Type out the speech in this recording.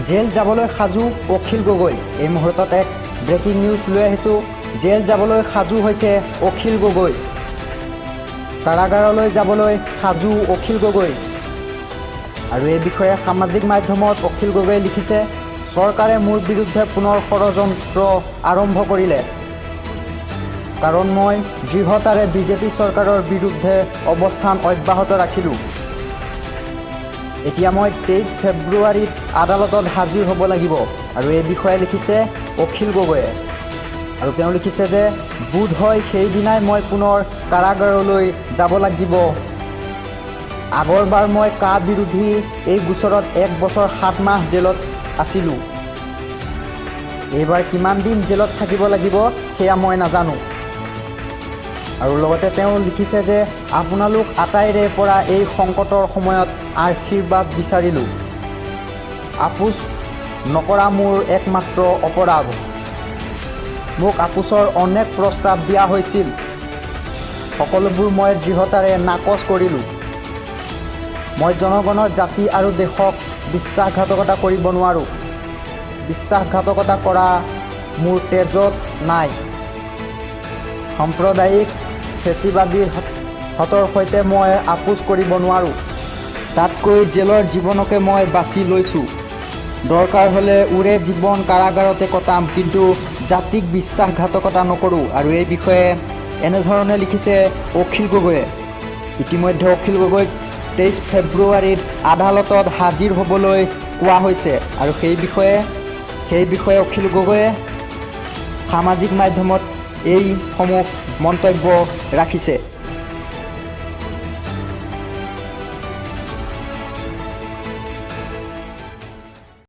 Gel যাবলৈ সাজু অখিল গগৈ। এই মুহূৰ্তত এক ব্ৰেকিং নিউজ লৈ আহিছোঁ। জেল যাবলৈ সাজু হৈছে অখিল গগৈ। কাৰাগাৰলৈ যাবলৈ সাজু অখিল গগৈ। আৰু এই বিষয়ে সামাজিক মাধ্যমত অখিল গগৈয়ে লিখিছে, চৰকাৰে মোৰ বিৰুদ্ধে পুনৰ ষড়যন্ত্ৰ আৰম্ভ কৰিলে, কাৰণ মই দৃঢ়তাৰে বিজেপি চৰকাৰৰ বিৰুদ্ধে অৱস্থান অব্যাহত ৰাখিলোঁ। এতিয়া মই 23 ফেব্ৰুৱাৰীত আদালতত হাজিৰ হ'ব লাগিব। আৰু এই বিষয়ে লিখিছে অখিল গগৈয়ে। আৰু তেওঁ লিখিছে যে বোধ হয় সেইদিনাই মই পুনৰ কাৰাগাৰলৈ যাব লাগিব। আগৰবাৰ মই কা বিৰোধী এই গোচৰত 1 বছৰ 7 মাহ জেলত আছিলোঁ। এইবাৰ কিমান দিন জেলত থাকিব লাগিব সেয়া মই নাজানো। আৰু লগতে তেওঁ লিখিছে যে আপোনালোক আটাইৰে পৰা এই সংকটৰ সময়ত আশীৰ্বাদ বিচাৰিলোঁ। আপোচ নকৰা মোৰ একমাত্ৰ অপৰাধ। মোক আপোচৰ অনেক প্ৰস্তাৱ দিয়া হৈছিল, সকলোবোৰ মই দৃঢ়তাৰে নাকচ কৰিলোঁ। মই জনগণৰ জাতি আৰু দেশক বিশ্বাসঘাতকতা কৰিব নোৱাৰোঁ। বিশ্বাসঘাতকতা কৰা মোৰ তেজত নাই। সাম্প্ৰদায়িক ফেচিবাদীৰ হতৰ সৈতে মই আপোচ কৰিব নোৱাৰোঁ। তাতকৈ জেলৰ জীৱনকে মই বাছি লৈছোঁ। দৰকাৰ হ'লে উৰে জীৱন কাৰাগাৰতে কটাম, কিন্তু জাতিক বিশ্বাসঘাতকতা নকৰোঁ। আৰু এই বিষয়ে এনেধৰণে লিখিছে অখিল গগৈয়ে। ইতিমধ্যে অখিল গগৈক 23 ফেব্ৰুৱাৰীত আদালতত হাজিৰ হ'বলৈ কোৱা হৈছে। আৰু সেই বিষয়ে অখিল গগৈয়ে সামাজিক মাধ্যমত এইসমূহ মন্তব্য ৰাখিছে।